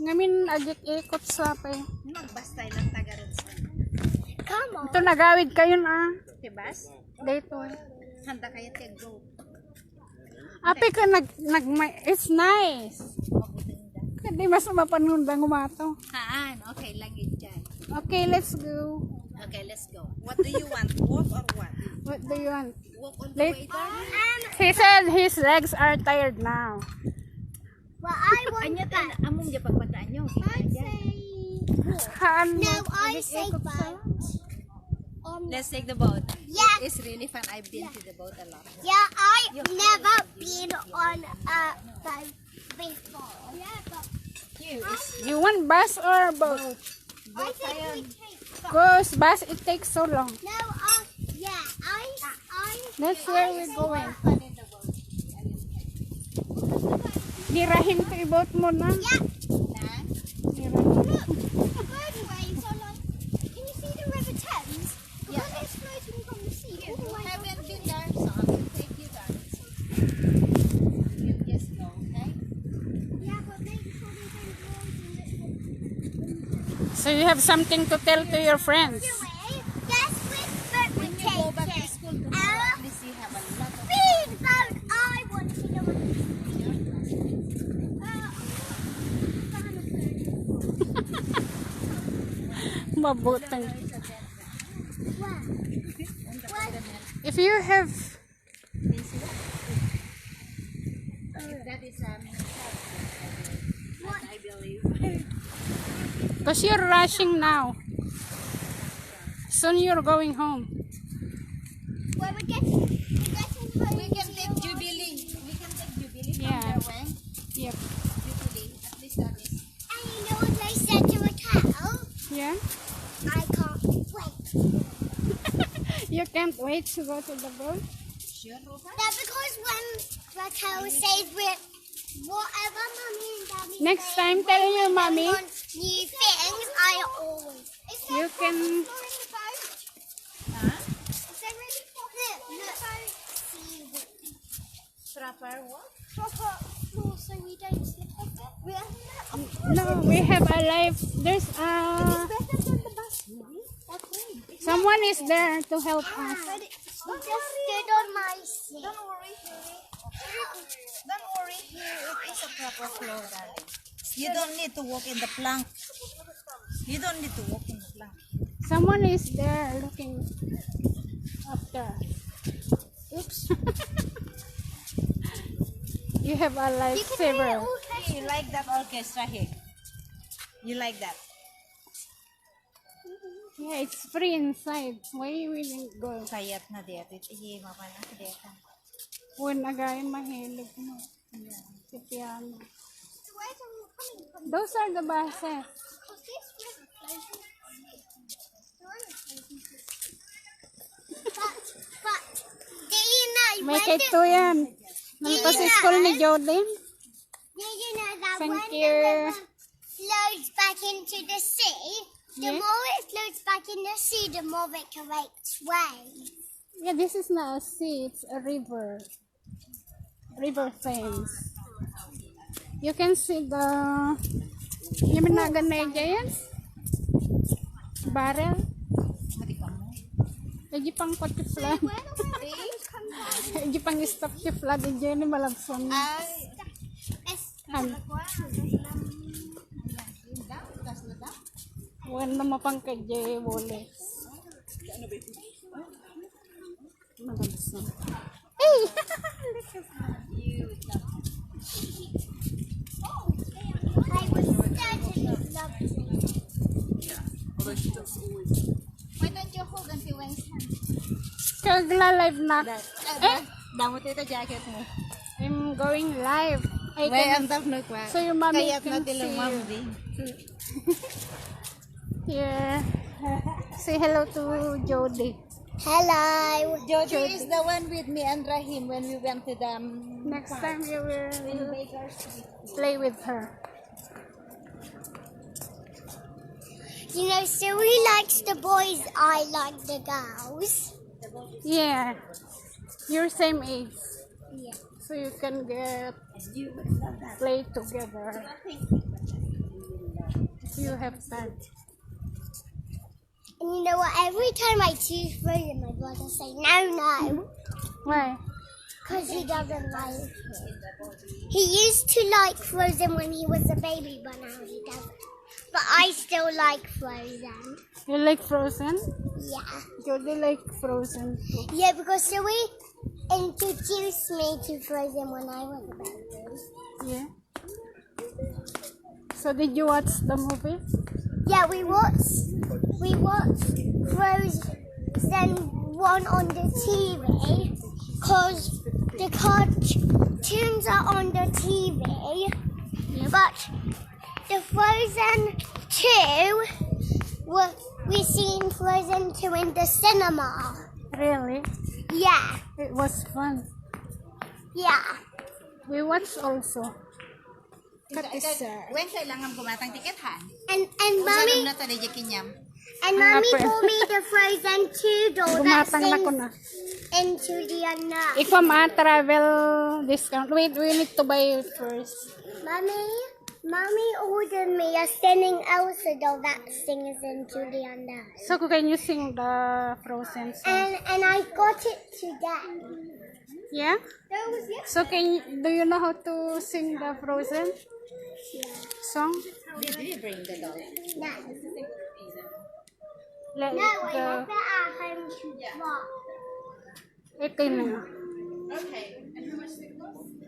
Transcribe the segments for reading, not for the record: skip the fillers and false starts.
Ngamin agik ikot sa pa. Magbastay lang tagaroon sa. Come on. Ito nagawid kayo na. Tibas? Dito. Handa kayo go. Api ka it's nice. Hindi mas mapanundang umato. Haan, okay lang yun dyan. Okay, let's go. Okay, let's go. What do you want? Walk or what? What do you want? Walk on the Let- way down? He said his legs are tired now. Well, I want Anya that. tan among ya pagpataan nyo. I say. Haan No, mo, I agik say ikot sa. boat. Let's take the boat. Yeah. It's really fun. I've been to the boat a lot. Yeah, I've never been on a boat before. Yeah, but You want bus or boat? I think we take. Cause bus it takes so long. No, yeah, I. That's where we're going. Dirahin ko i-boat mo na. Yeah. Dirahin. Look, the bird waves are like. Can you see the River Thames? Because it's floating from the sea all the way. Haven't been there, so I will take you there. You just go, okay? Yeah, but make sure they don't go in So you have something to tell to your friends. Guess which boat we When you go back to take? school tomorrow, at least you have a lot of Speedboat! I want to know what Mabutang. Where? If you have, that is What? I believe. because you're rushing now. Soon you're going home. Where we're getting home. We can take Jubilee. We can take Jubilee from Yeah. there, way. Yep. Jubilee. At least that is. And you know what they said to a cow? Yeah. I can't wait. You can't wait to go to the boat. Sure, Rosa? That's because when the cow says with whatever mommy and daddy Next say, time, when tell we're your going mommy. on new things, I always. Is You that can. in the boat? Huh? Is that really look, look. Proper what? Proper floor so we don't slip off it. We are No, we have a life. There's better than the bus, maybe. That's right. someone is there to help us. We just stood on my seat. Don't worry, Harry. Don't worry, here it is a proper floor, darling. You don't need to walk in the plank. You don't need to walk in the plank. Someone is there looking after us. Oops. You have a lifesaver. You like that orchestra here? You like that? Yeah, it's free inside. Why we didn't go? Kayat na dito. Iti mapana dito. When agay mahilig mo. Si piano. So where's it all coming from? Those are the buses. Because this river flows in the sea. But, do you know May when kito yan. Nandito sa school ni Jodin. do you know that Thank when you. the river flows back into the sea, the Yeah. more it flows back in the sea, the more it creates waves. Yeah, this is not a sea. It's a river. River Thames. You can see the... Yung minagan na yan? Barrel? Lagi pang pati flood. Where the waves come from? Lagi pang stop si flood. Diyan ni malagson. Wan na mapang kadye wole. Malagson. Hey! I was certainly lovely. Why don't you hold until Wednesday? Kagla live na. Damot ito jacket mo. I'm going live. I May can, antap na kwa. so your mommy Kayat can na tilong see mamdi. here. Say hello to Jody. Hello. Jojo is the one with me and Rahim when we went to the Next time you will Baker Street. play with her. You know, Siri likes the boys, I like the girls. Yeah. You're same age. Yeah. So you can get play together. you have time. And you know what? Every time I choose Frozen, my brother say no. Why? Because he doesn't like it. He used to like Frozen when he was a baby, but now he doesn't. But I still like Frozen. You like Frozen? Yeah. You do like Frozen too. Yeah, because Zoe introduced me to Frozen when I was a baby. Yeah. So did you watch the movie? Yeah, we watched Frozen 1 on the TV because the cartoons are on the TV, but the Frozen 2 we seen Frozen 2 in the cinema. Really? Yeah, It was fun. yeah. We watched also. When kailangan gumatang tiket ha? And Unsa mommy na to ni Kinyam? and mommy told me the Frozen 2 doll that Gumatang na ko sings na. into the unknown. Ikaw travel discount. Wait, we need to buy it first. Mommy ordered me a singing Elsa doll that sings into the unknown. So can you sing the Frozen song? And I got it today. Yeah? That was So do you know how to sing the Frozen song? Did we bring the doll? No. Like No, I left it at home to drop. ito na. Okay. And how much did it cost?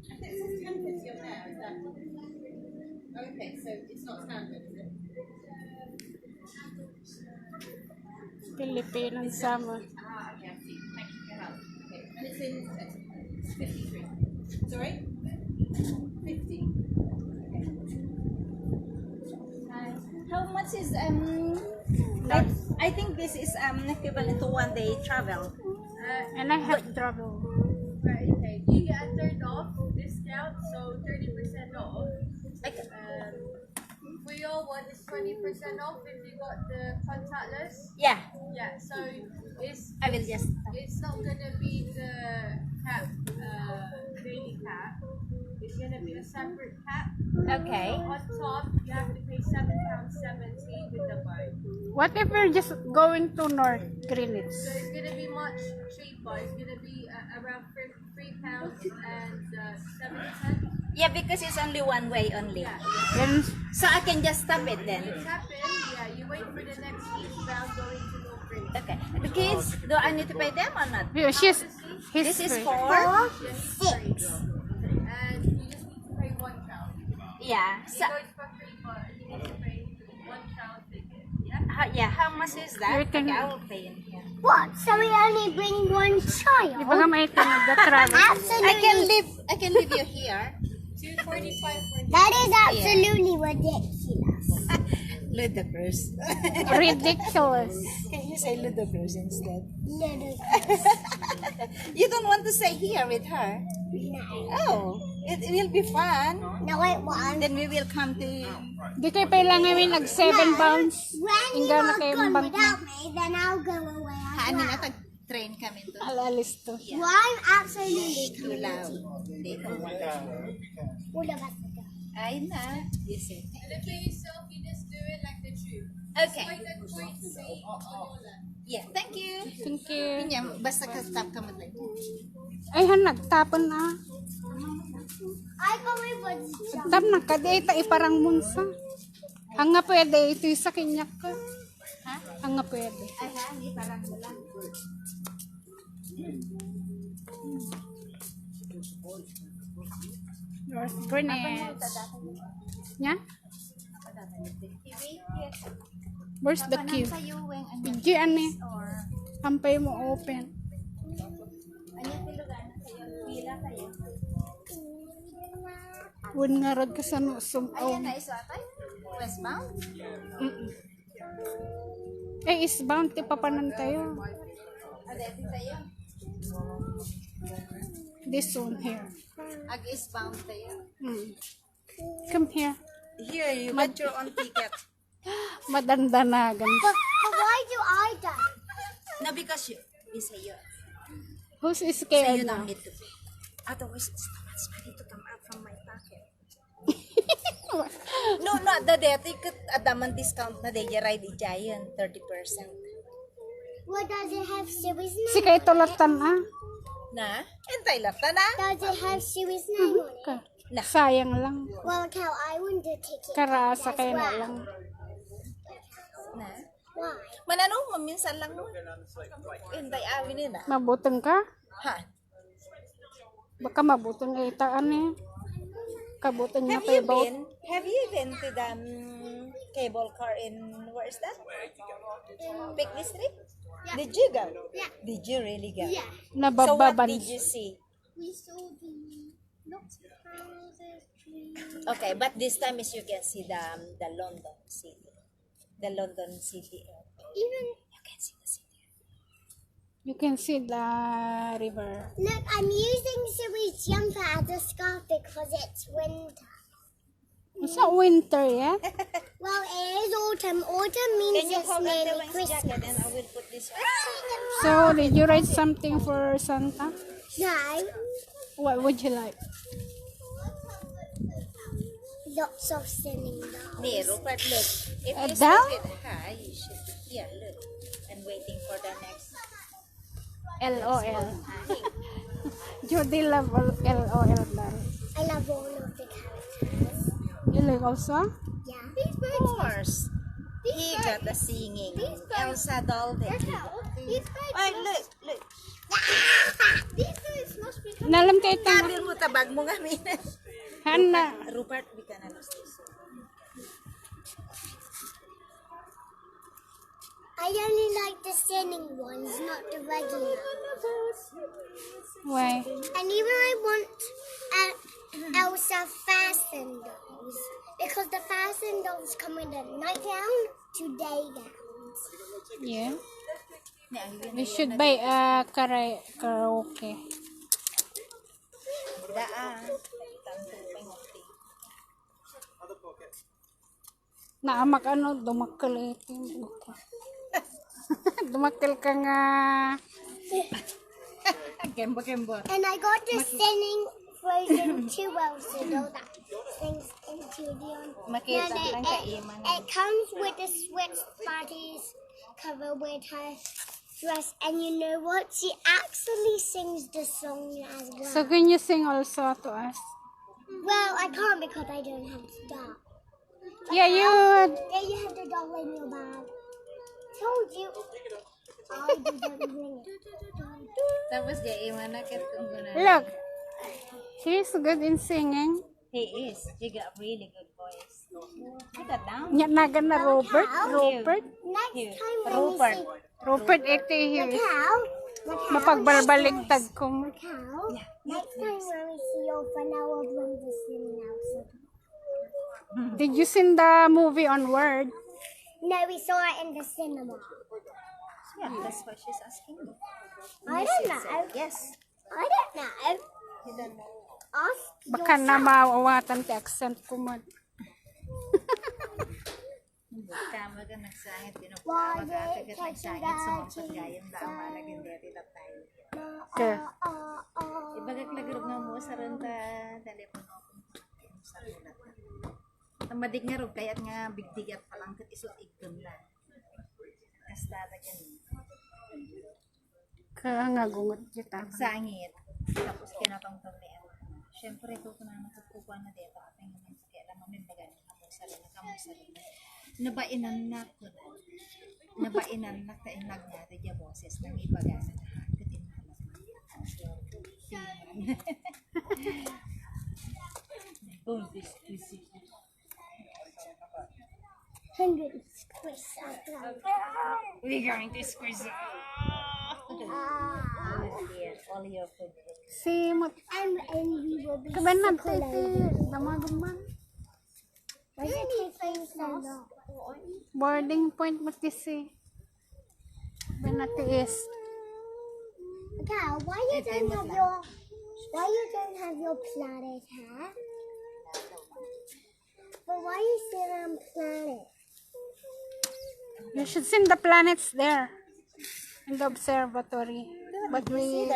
I think it says 10.50 on there. Is that? Okay, so it's not standard, is it? Filipino summer. Ah, okay, I see. Thank you for your help. Okay, and it's in 53. Sorry? 50. How much is I think this is equivalent to 1 day travel. And I have trouble. Right, okay. You get a third off discount, so 30% off. For your one is 20% off if you got the contactless. Yeah, Yeah, so it's I will just. it's not gonna be the cap daily cap. It's gonna be a separate cap. Okay. On top, you have to pay £7.70 with the card. What if we're just going to North Greenwich? So it's gonna be much cheaper. It's gonna be around £3 and 70 cents. Yeah, because it's only one way only. Yeah. Then So I can just stop it then. It's happened. Yeah, you wait for the next eastbound going to North Greenwich. Okay. The kids, do I need to pay them or not? she's This is free. for. 6. And you just need to pay one child. Yeah. It So, goes for free, but you need to pay one child ticket. Yeah. yeah. How much is that? You can- Okay, I will pay in here. What? So we only bring one child? Di ba nga may tinag the travel? Absolutely. I can leave you here. That is absolutely ridiculous. Ludicrous. Ridiculous. Can you say ludicrous instead? Ludicrous. You don't want to stay here with her? No. Oh, it will be fun. No, it won't. Then we will come to. Di kayo kailangan may nag 7 pounds. When you Ingana are kayo gone bank without me, then I'll go away as Ano well. na tag-train kami to. Alalis to. Well, I'm absolutely Too loud. They don't want to. all of us go. Ay na. Yes, it. And if you yourself, you just do it like the tube. Okay. Like that point C on your left. Yeah, thank you. Thank you. Pinyam, basta ka-stop ka mo lang. Ay, nagtapon na. I go with Tap na ka, di ita iparang munsa. Ang nga pwede, ito yung sa kinyak ka. Ha? Ang nga pwede. Ay ha, hindi parang wala. North Greenwich. Nya? Where's the queue? Iji ani. Hampay mo open. Wun nga rod ka sa nusum. Ayan na iso atay? Westbound? Eh, isbound, ti papanan tayo. Ada ito tayo? This one here. Ag-eastbound tayo? Come here. Here, you got your own ticket. Madandanagan. But why do I die? No, because you say you. Who's So scared you now? don't need to pay. Otherwise, it's too much money to come out from my pocket. the dati kat adaman discount na day ride i giant 30%. What does it have Sue's Si name? kay tulatan ah. Na? Entay lata na. Does it have Sue's name on it? Ka- Na. Sayang lang. Well, Cal, I want a ticket. Karasa as kay na well. lang. Na. Why? Mananong maminsan lang mo. Entay awi nila. Mabutong ka? Ha? Baka mabutong ay itaan eh. Kabutong na kay boat. Have you been to the cable car in where is that? Pick District? Did you go? Yeah. Did you really go? Yeah. So what Nabababan. did you see? We saw the houses, trees. Okay, but this time is you can see the London City. The London City. Even You can see the city. You can see the river. look, I'm using Sue's jumper as a scarf because it's winter. It's not winter yet. Well, it is autumn. Autumn means Can you it's hold on to nearly my Christmas. jacket and I will put this on? So, did you write something for Santa? No, What would you like? lots of singing dolls. Nee, Rupert, look. If you Adele? sit it high, you should be here, look. And waiting for the next LOL. high. Judy love LOL doll. I love all of the characters. You like also? Yeah. Of course. He got the singing. Elsa doll that he got. Ay, look, look. Nalam kay ito. Kabil mo tabag mo nga, Mina. Hana. Rupert, we can understand. I only like the singing ones, not the regular. Why? And even I want Elsa fasten dolls because the fasten dolls come with a nightgown to day gowns. Yeah. Yeah, We should buy a karaoke. daan. Tanto pengote. Naamak ano, dumakal ito. Dumakal ka nga. Kembo. And I got the singing Frozen 2 Elsa doll that sings into the Makita lang kaiman. It comes with the Swiss parties cover with her dress, and you know what? She actually sings the song as well. So can you sing also to us? Well, I can't because I don't have the doll. Yeah, you. There you have the doll in your bag. Told you. I didn't bring it. Tapos kaiman na kat kung gano'n. Look. He's good in singing. He is. He got really good voice. Put that down. Nya naga na Robert. Robert. Next Here. time when Rupert. you see Robert ito here. Macau, Mapagbalbaligtad kong. Macau, next time when we see your friend, I will bring the singing also. Did you see the movie on Word? No, we saw it in the cinema. Yeah, that's what she's asking me. I don't know. Yes. I don't know. You don't know. Ask Baka na mawawatan ti accent ko mo. Tama ka nagsangit. Why Pinapawag they ka agad touching nagsangit. the Sumampag cheese? gayam da ang malagin dito tayo. Okay. Ibagak lagarog na mo sa renta telepono ko. Sa ulat. Tamadig nga ro kayat nga bigdigat pa lang kat isot igdom na. Kasta lagyan. Kaya nga gungot kita. Sangit. Tapos kinapangtong ni Ella. Siyempre ito ko na natutukuha na dito. At ang naman sa kaya lang mamin bagan. Kamusalin. Nabainan na ko na. Nabainan na kainag na rin yung boses ng ibagana na. Katin na lang. We're going to squeeze it. All your food. Si mo. And we will be Kaban na circulating. titi. Dama-dama. Why is it taking so long? Boarding point mo tisi. Benatiis. Cal, why you don't have your planet hat? But why you sit on planet? You should see the planets there. In the observatory. But we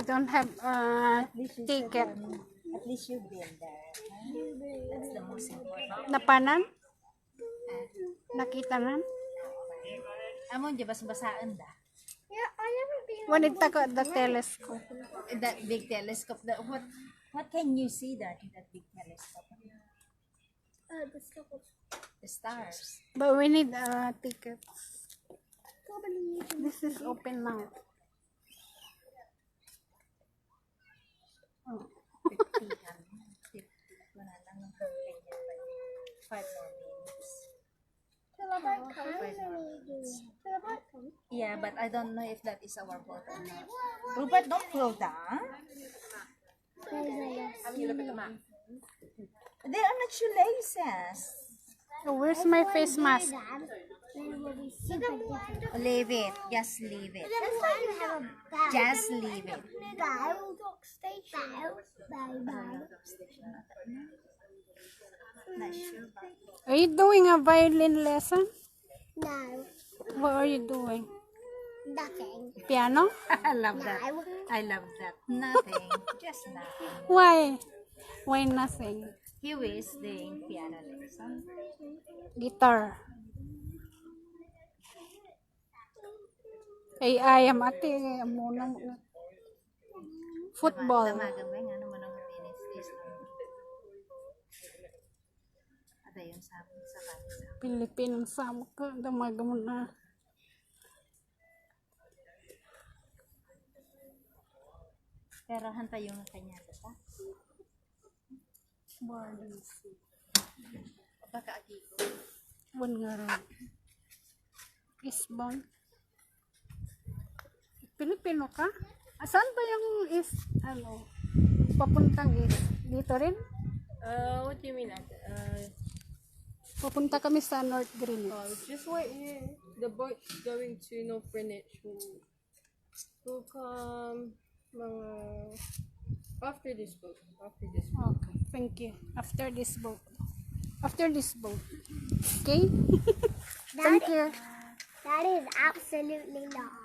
don't have a ticket. At least you've been there. That's the most important. Napanan? Nakita nan? Amon, di bas-basaan da. Yeah, I never been. When it tako the telescope. That big telescope. What can you see that in that big telescope? The stuff was The stars. But we need a ticket. probably. This is open now. Oh. 50 Wala lang ng campaign niya. 5 more minutes. Till about come. Till about come. Yeah, but I don't know if that is our boat or not. Rupert, don't flow down. They are not shoelaces. Oh, where's my face mask? Then we'll be super different. Leave it. Just leave it. Just leave it. Bow. Station. Bow. Not sure, but Are you doing a violin lesson? No. What are you doing? Nothing. Piano? I love that. No. I love that. Nothing. Just nothing. Why? Why nothing? He is doing piano lesson. Guitar. Ay, ayam ate, muna. Football. Tamagan ba yung ano mo nang minutes is Ada yung sabi sa kanisa. Pilipinang sama ka, damaga mo na. Pero hanta yung kanya ba? Baka agiko. Buwan nga rin. Isbon. Pilipino ka? Saan ba yung papuntang dito rin? What do you mean? Papunta kami sa North Greenwich. Just wait here. The boat's going to North Greenwich. We'll come after this boat. After this boat. Okay, thank you. After this boat. After this boat. Okay? Thank you. That is absolutely long.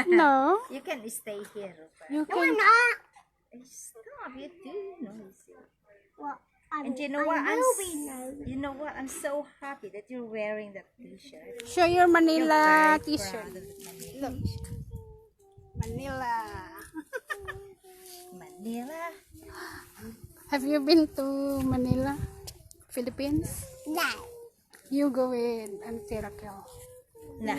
No, You can stay here, Rupert. you No, I'm can. not. Stop, you too noisy. Well, And you know what? I will be nosy. You know what? I'm so happy that you're wearing that t-shirt. Show your Manila Very t-shirt. proud of Manila Look. t-shirt. Manila. Manila. Have you been to Manila, Philippines? No. You go with Auntie Raquel. No.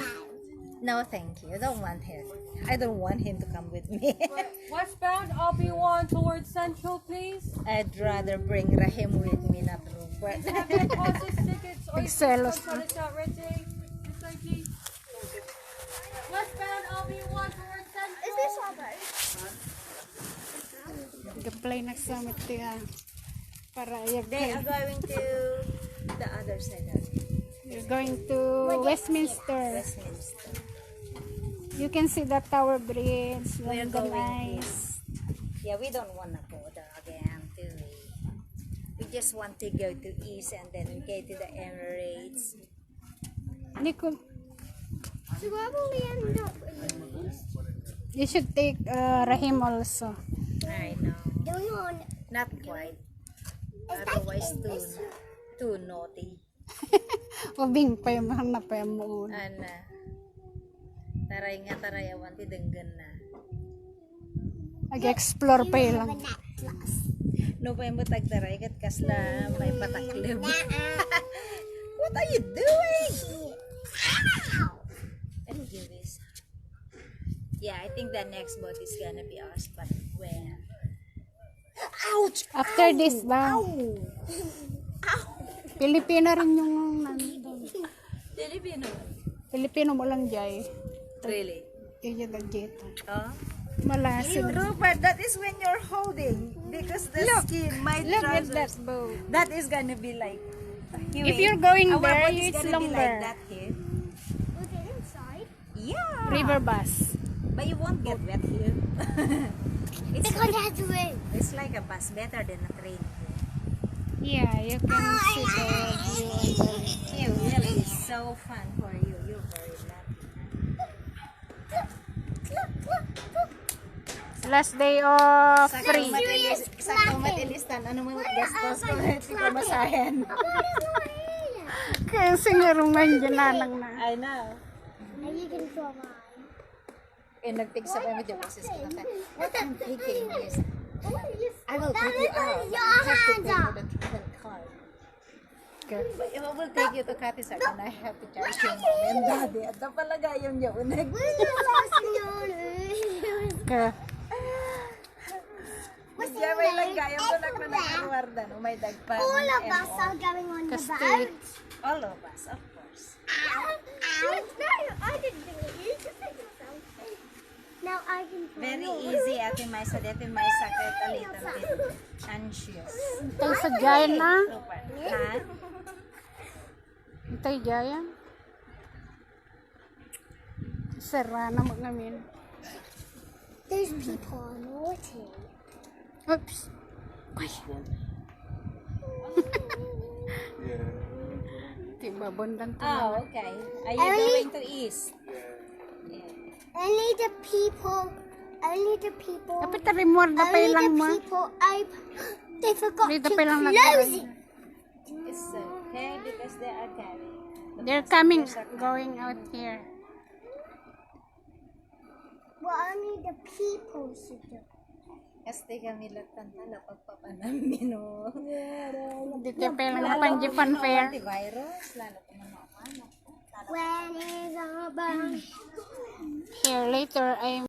No, thank you. I don't want him. I don't want him to come with me. Westbound, Obi-Wan towards Central, please. I'd rather bring Rahim with me, not Rupert. Have your deposits, tickets, or Excelos. it's not ready. This way, please. Westbound, Obi-Wan towards Central. Is this all right? Gaplay na sa mitiya. Para They ayag are going to the other side of it. You're going to Westminster. Westminster. You can see the Tower Bridge, We're London going Eyes. Yeah, we don't want to go there again, do we? We just want to go to East and then go to the Emirates. Nico, So where will we end up in the east? you should take Rahim also. I know. Do we want? Not quite. Is that Otherwise, in this? too naughty. Ubing pa yung mahal na pa yung muun. Ana. Taray nga taray awan ti denggan na. Mag-explore pa You yun have lang. a necklace. No pa yung butag taray kat kasla may pataklib. Nuh-uh. What are you doing? Ow. Let me do this. Yeah, I think the next boat is gonna be us, but where? Ouch! After this daw. Ow! Pilipino rin yung nandun. Filipino. Filipino mo lang jay. Really? Iya na jeta. Oh? Malasin. Rupert, that is when you're holding because the skin, my Look at trousers, that boat. that is gonna be like. If you're going our there, boat is it's gonna be longer. like that here. Was it inside? Yeah. River bus. But you won't get wet here. it's, Because it has room. it's like a bus, better than a train. Yeah, you can see the view on the It really is so fun for you. You're very lucky. Look, look, look. Last day of free. Sakto matilistan. Ano mga gastos ko? Hindi ko masahin. Kasi nga rumanjananang na. I know. And you can draw mine. And nagpigsa pa yung medyo boses ko. What I'm thinking is, I will take you out. Your I have to hands pay for up. the travel card. Okay. But if I will take you to Katisar, then I have to charge you mom and daddy. At napalagay yung yun. Okay. Diya may lagay yung tunak na nakaruwarda. No? May dagpag. All of us are going on the Kastig. boat. All of us, of course. No, I didn't do it. You just did yourself. Now I can draw Very yours. easy, Ate Maisa. Ate Maisa kahit a little bit anxious. Ito sa Jayan na. Super. Ha? Ito yung Jayan. Sara na mo namin. Those people are naughty. Oops. Tiba bundan to. Oh, okay. Are you Only- going to east? Only the people. Only the people. Dapat tarimor na pa Only ilang the mo. people. They forgot Dito to pa lang close nagkaroon. it. It's okay because they are carrying. They're coming, going out here. Well, only the people should do. Kasi kami latan tala pagpapanamin, no? Dito pa lang na Panjipan Fair. Antivirus, lalo pa naman ako. When is our boat? Here later, I'm